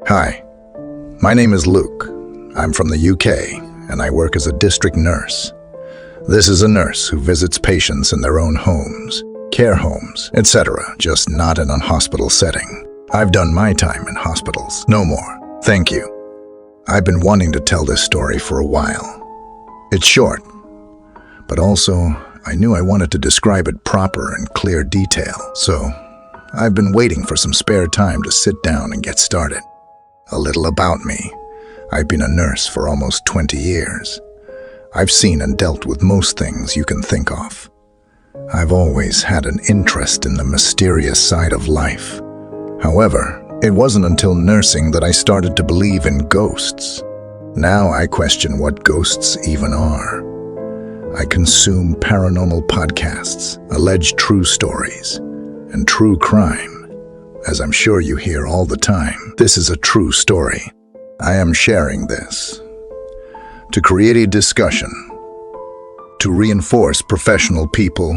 Hi, my name is Luke. I'm from the UK, and I work as a district nurse. This is a nurse who visits patients in their own homes, care homes, etc., just not in a hospital setting. I've done my time in hospitals. No more. Thank you. I've been wanting to tell this story for a while. It's short, but also I knew I wanted to describe it proper and clear detail, so I've been waiting for some spare time to sit down and get started. A little about me. I've been a nurse for almost 20 years. I've seen and dealt with most things you can think of. I've always had an interest in the mysterious side of life. However, it wasn't until nursing that I started to believe in ghosts. Now I question what ghosts even are. I consume paranormal podcasts, alleged true stories, and true crime. As I'm sure you hear all the time, this is a true story. I am sharing this to create a discussion, to reinforce professional people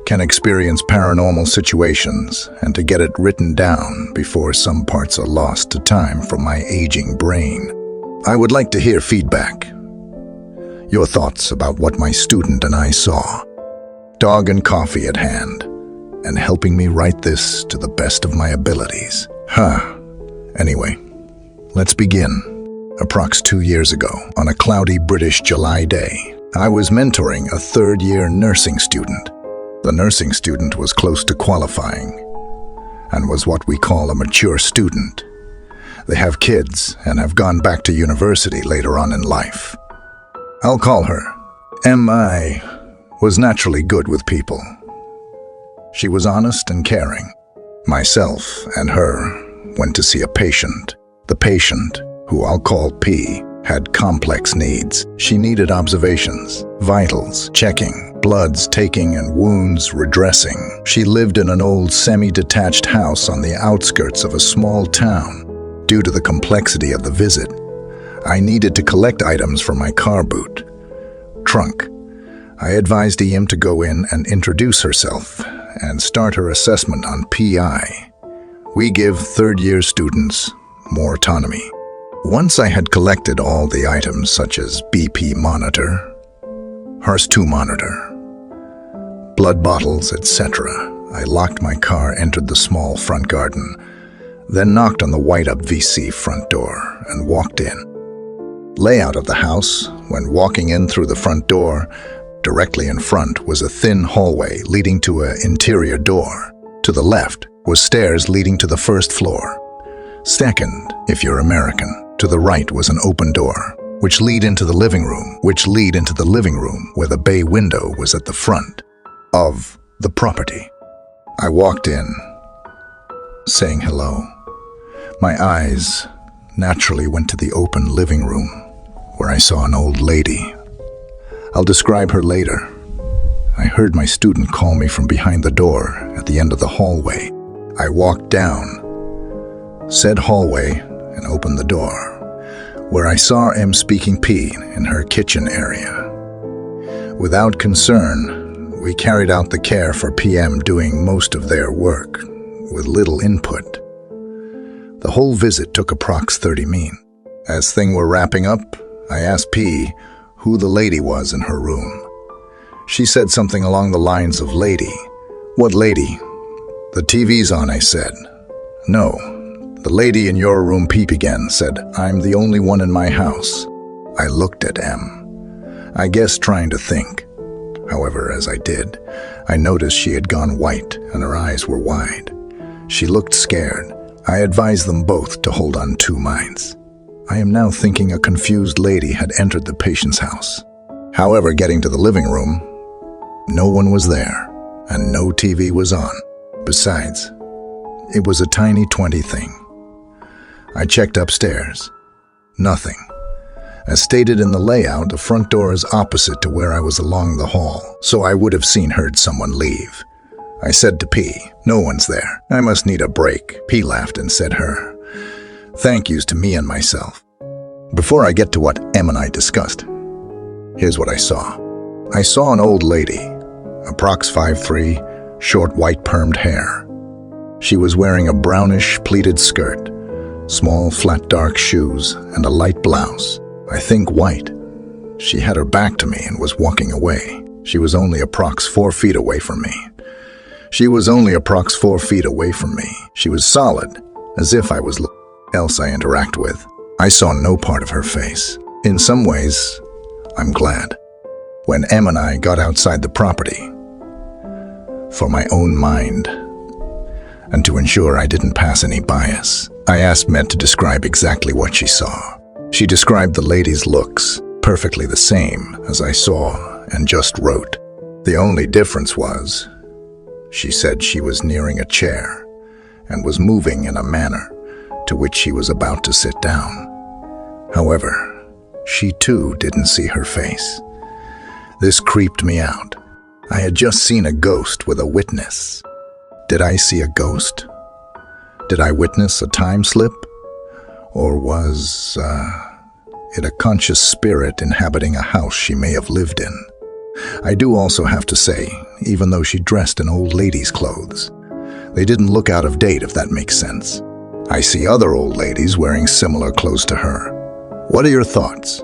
can experience paranormal situations, and to get it written down before some parts are lost to time from my aging brain. I would like to hear feedback. Your thoughts about what my student and I saw. Dog and coffee at hand, and helping me write this to the best of my abilities. Anyway, let's begin. Approx 2 years ago, on a cloudy British July day, I was mentoring a third-year nursing student. The nursing student was close to qualifying and was what we call a mature student. They have kids and have gone back to university later on in life. I'll call her M.I. was naturally good with people. She was honest and caring. Myself and her went to see a patient. The patient, who I'll call P, had complex needs. She needed observations, vitals checking, bloods taking, and wounds redressing. She lived in an old semi-detached house on the outskirts of a small town. Due to the complexity of the visit, I needed to collect items from my car boot. Trunk. I advised EM to go in and introduce herself and start her assessment on PI. We give third-year students more autonomy. Once I had collected all the items such as BP monitor, HERS2 monitor, blood bottles, etc., I locked my car, entered the small front garden, then knocked on the white-up VC front door and walked in. Layout of the house, when walking in through the front door, directly in front was a thin hallway leading to an interior door. To the left was stairs leading to the first floor. Second, if you're American, to the right was an open door, which lead into the living room, where the bay window was at the front of the property. I walked in, saying hello. My eyes naturally went to the open living room, where I saw an old lady. I'll describe her later. I heard my student call me from behind the door at the end of the hallway. I walked down said hallway and opened the door, where I saw M speaking P in her kitchen area. Without concern, we carried out the care for PM doing most of their work, with little input. The whole visit took approx 30 minutes. As things were wrapping up, I asked P who the lady was in her room. She said something along the lines of lady. What lady? The TV's on, I said. No. The lady in your room, P again, said, I'm the only one in my house. I looked at M, I guess trying to think. However, as I did, I noticed she had gone white and her eyes were wide. She looked scared. I advised them both to hold on 2 minds. I am now thinking a confused lady had entered the patient's house. However, getting to the living room, no one was there and no TV was on. Besides, it was a tiny 20 thing. I checked upstairs. Nothing. As stated in the layout, the front door is opposite to where I was along the hall, so I would have heard someone leave. I said to P, no one's there. I must need a break. P laughed and said her thank yous to me and myself. Before I get to what M and I discussed, here's what I saw. I saw an old lady, approx 5'3", short white permed hair. She was wearing a brownish pleated skirt, Small, flat, dark shoes and a light blouse. I think white. She had her back to me and was walking away. She was only approx 4 feet away from me. She was solid, as if I was else I interact with. I saw no part of her face. In some ways, I'm glad. When Em and I got outside the property, for my own mind, and to ensure I didn't pass any bias, I asked Met to describe exactly what she saw. She described the lady's looks, perfectly the same as I saw, and just wrote. The only difference was, she said she was nearing a chair and was moving in a manner to which she was about to sit down. However, she too didn't see her face. This creeped me out. I had just seen a ghost with a witness. Did I see a ghost? Did I witness a time slip? Or was it a conscious spirit inhabiting a house she may have lived in? I do also have to say, even though she dressed in old lady's clothes, they didn't look out of date, if that makes sense. I see other old ladies wearing similar clothes to her. What are your thoughts?